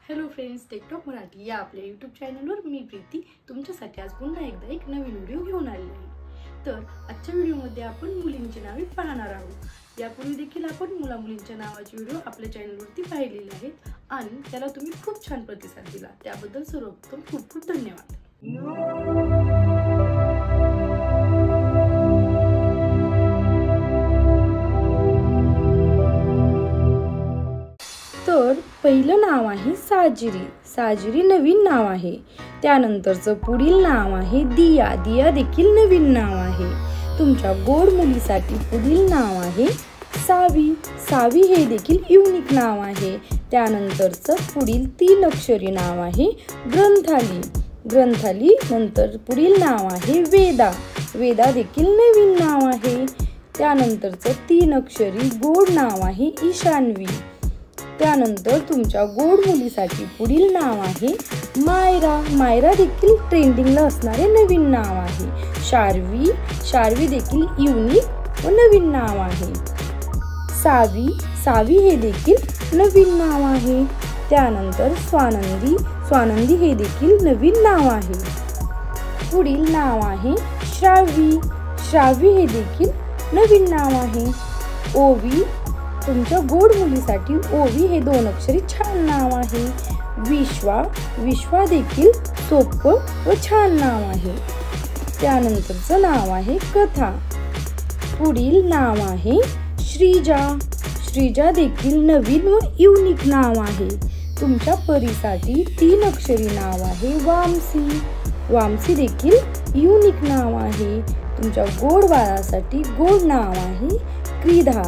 Hello friends, TikTok Marathi या आपल्या YouTube चॅनलवर मी प्रीती तुमच्यासाठी आज पुन्हा एकदा एक नवीन व्हिडिओ घेऊन आलेली आहे। तर आजच्या व्हिडिओमध्ये आपण मुलींची नावे पाहणार आहोत। यापूर्वी देखील आपण मुला-मुलींच्या नावाचे व्हिडिओ आपल्या चॅनलवरती पाहिलेले आहेत आणि त्याला तुम्ही खूप छान प्रतिसाद दिला, त्याबद्दल सर्वप्रथम खूप खूप धन्यवाद। तर पहिलं नाव आहे साजिरी। साजिरी नवीन नाव आहे। त्यानंतरचं पुढील नाव आहे दिया। दिया देखील नवीन नाव आहे। तुमच्या गोड मुलीसाठी पुढील नाव आहे सावी। सावी हे देखील युनिक नाव आहे। त्यानंतरचं पुढील 3 अक्षरी नाव आहे ग्रंथाली। ग्रंथाली नंतर पुढील नाव आहे वेदा। वेदा देखील नवीन नाव आहे। त्यानंतरचं 3 अक्षरी गोड नाव आहे ईशान्वी। त्यानंतर तुमच्या गोड मुलीसाठी पुढील नाव आहे मायरा। मायरा देखील ट्रेंडिंगला असणारे नवीन नाव आहे। शार्वी। शार्वी देखील युनिक व नवीन नाव आहे। सावी। सावी हे देखील नवीन नाव आहे। त्यानंतर स्वानंदी। स्वानंदी हे देखील नवीन नाव आहे। पुढील नाव आहे श्रावी। श्रावी हे देखील नवीन नाव आहे। ओवी। तुमच्या गोड मुलीसाठी ओवी हे 2 अक्षरी छान नाव आहे। विश्वा। विश्वा देखील सोपं व छान नाव आहे। त्यानंतरचं नाव आहे कथा। पुढील नाव आहे श्रीजा। श्रीजा देखील नवीन व युनिक नाव आहे। तुमच्या परीसाठी 3 अक्षरी नाव आहे वामसी। वामसी देखील युनिक नाव आहे। तुमच्या गोड बाळासाठी गोड नाव आहे क्रीधा।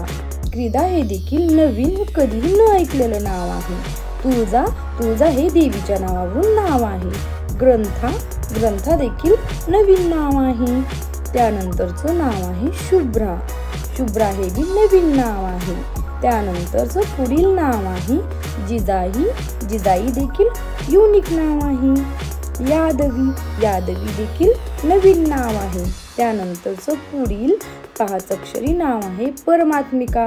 क्रीधा हे देखील नवीन व कधीही न ऐकलेलं नाव आहे। तुळजा। तुळजा हे देवीच्या नावावरून नाव आहे। ग्रंथा। ग्रंथा देखील नवीन नाव आहे। त्यानंतरचं नाव आहे शुभ्रा। शुभ्रा हे बी नवीन नाव आहे। त्यानंतरचं पुढील नाव आहे जिजाई। जिजाई देखील युनिक नाव आहे। यादवी। यादवी देखील नवीन नाव आहे। त्यानंतरचं पुढील 5 अक्षरी नाव आहे परमात्मिका।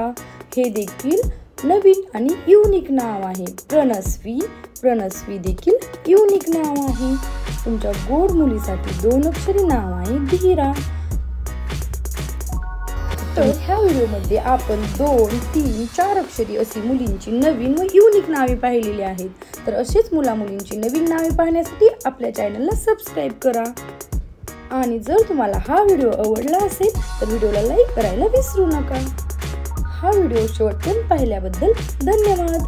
हे देखील नवीन आणि युनिक नाव आहे। प्रणस्वी। प्रणस्वी देखील युनिक नाव आहे। तुमच्या गोड मुलीसाठी 2 अक्षरी नाव आहे धीरा। तर ह्या व्हिडिओमध्ये आपण 2, 3, 4 अक्षरी अशी मुलींची नवीन व युनिक नावे पाहिलेली आहेत। तर असेच मुला-मुलींची नवीन नावे पाहण्यासाठी आपल्या चॅनलला सबस्क्राईब करा। आणि जर तुम्हाला हा व्हिडिओ आवडला असेल तर व्हिडिओला लाईक करायला विसरू नका। हा व्हिडिओ शेवटपर्यंत पाहिल्याबद्दल धन्यवाद।